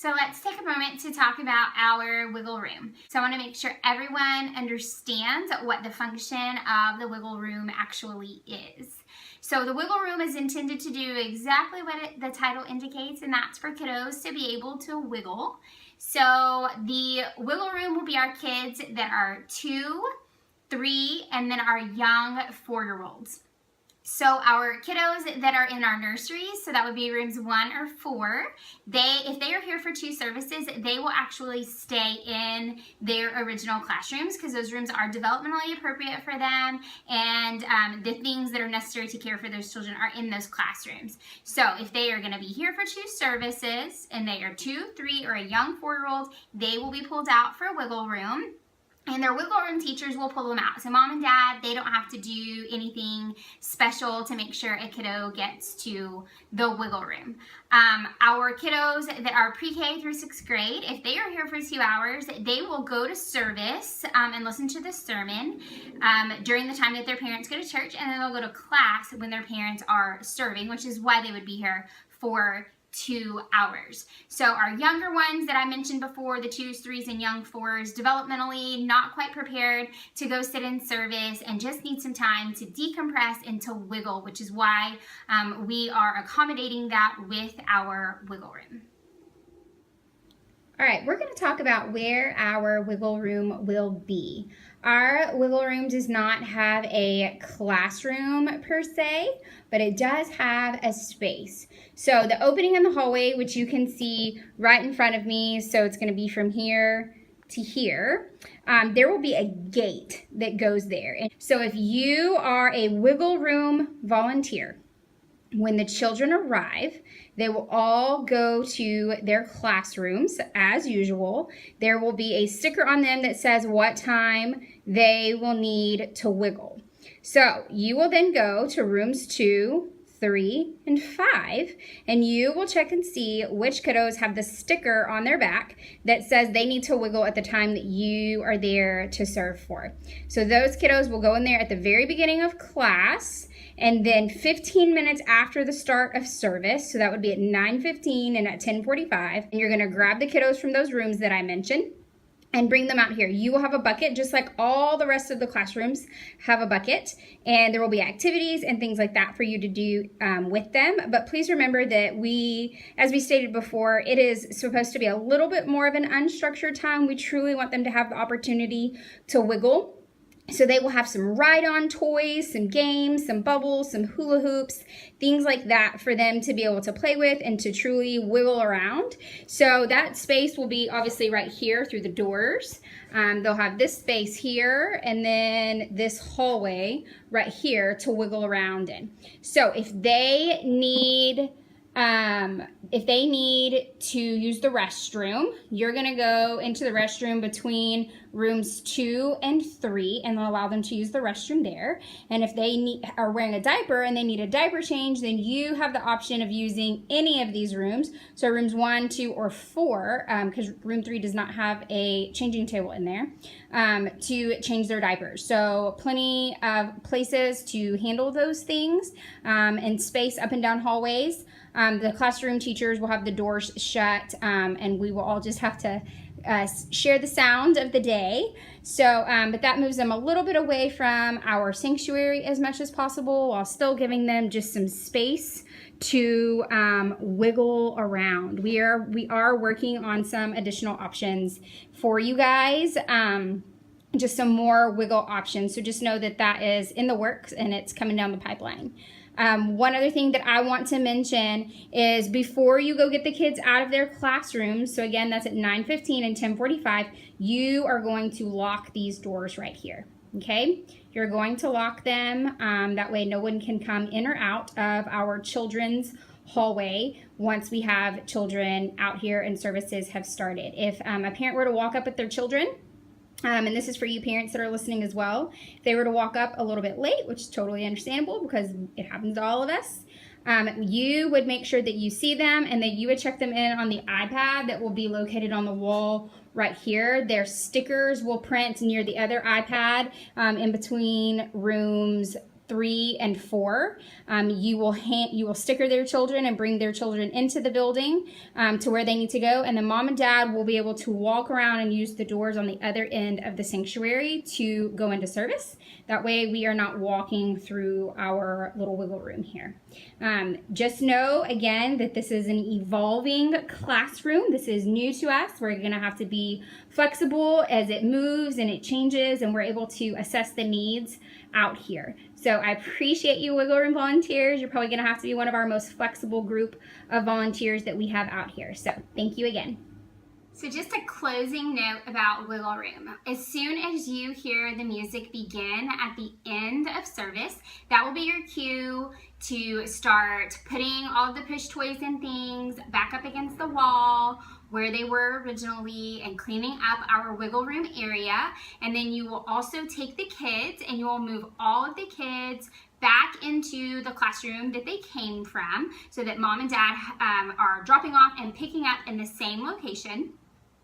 So let's take a moment to talk about our wiggle room. So I want to make sure everyone understands what the function of the wiggle room actually is. So the wiggle room is intended to do exactly what the title indicates, and that's for kiddos to be able to wiggle. So the wiggle room will be our kids that are 2, 3, and then our young 4-year-olds. So our kiddos that are in our nurseries, so that would be rooms 1 or 4, if they are here for 2 services, they will actually stay in their original classrooms because those rooms are developmentally appropriate for them, and the things that are necessary to care for those children are in those classrooms. So if they are going to be here for 2 services and they are 2, 3, or a young 4-year-old, they will be pulled out for a wiggle room. And their wiggle room teachers will pull them out. So mom and dad, they don't have to do anything special to make sure a kiddo gets to the wiggle room. Our kiddos that are pre-K through 6th grade, if they are here for 2 hours, they will go to service and listen to the sermon during the time that their parents go to church, and then they'll go to class when their parents are serving, which is why they would be here for 2 hours. So our younger ones that I mentioned before, the 2s, 3s, and young 4s, developmentally not quite prepared to go sit in service and just need some time to decompress and to wiggle, which is why we are accommodating that with our wiggle room. All right, we're going to talk about where our wiggle room will be. Our wiggle room does not have a classroom per se, but it does have a space. So the opening in the hallway, which you can see right in front of me, so it's going to be from here to here, there will be a gate that goes there. And so if you are a wiggle room volunteer, when the children arrive, they will all go to their classrooms as usual. There will be a sticker on them that says what time they will need to wiggle. So you will then go to rooms 2, 3, and 5, and you will check and see which kiddos have the sticker on their back that says they need to wiggle at the time that you are there to serve for. So those kiddos will go in there at the very beginning of class, and then 15 minutes after the start of service, so that would be at 9:15 and at 10:45, and you're going to grab the kiddos from those rooms that I mentioned and bring them out here. You will have a bucket, just like all the rest of the classrooms have a bucket, and there will be activities and things like that for you to do with them. But please remember that as we stated before, it is supposed to be a little bit more of an unstructured time. We truly want them to have the opportunity to wiggle. So they will have some ride-on toys, some games, some bubbles, some hula hoops, things like that for them to be able to play with and to truly wiggle around. So that space will be obviously right here through the doors. They'll have this space here and then this hallway right here to wiggle around in. So if they need to use the restroom, you're going to go into the restroom between rooms 2 and 3 and allow them to use the restroom there. And if they are wearing a diaper and they need a diaper change, then you have the option of using any of these rooms. So rooms 1, 2, or 4, because room 3 does not have a changing table in there, to change their diapers. So plenty of places to handle those things, and space up and down hallways. The classroom teachers will have the doors shut, and we will all just have to share the sound of the day. So, but that moves them a little bit away from our sanctuary as much as possible, while still giving them just some space to wiggle around. We are working on some additional options for you guys. Just some more wiggle options. So just know that that is in the works and it's coming down the pipeline. One other thing that I want to mention is before you go get the kids out of their classrooms, so again, that's at 9:15 and 10:45, you are going to lock these doors right here, okay? You're going to lock them. That way no one can come in or out of our children's hallway once we have children out here and services have started. If a parent were to walk up with their children, and this is for you parents that are listening as well, if they were to walk up a little bit late, which is totally understandable because it happens to all of us, you would make sure that you see them and that you would check them in on the iPad that will be located on the wall right here. Their stickers will print near the other iPad in between rooms 3 and 4, you will sticker their children and bring their children into the building to where they need to go, and then mom and dad will be able to walk around and use the doors on the other end of the sanctuary to go into service. That way we are not walking through our little wiggle room here. Just know again that this is an evolving classroom. This is new to us. We're going to have to be flexible as it moves and it changes, and we're able to assess the needs out here. So I appreciate you, Wiggle Room volunteers. You're probably going to have to be one of our most flexible group of volunteers that we have out here. So thank you again. So just a closing note about Wiggle Room. As soon as you hear the music begin at the end of service, that will be your cue to start putting all the push toys and things back up against the wall where they were originally and cleaning up our Wiggle Room area. And then you will also take the kids and you will move all of the kids back into the classroom that they came from so that mom and dad are dropping off and picking up in the same location.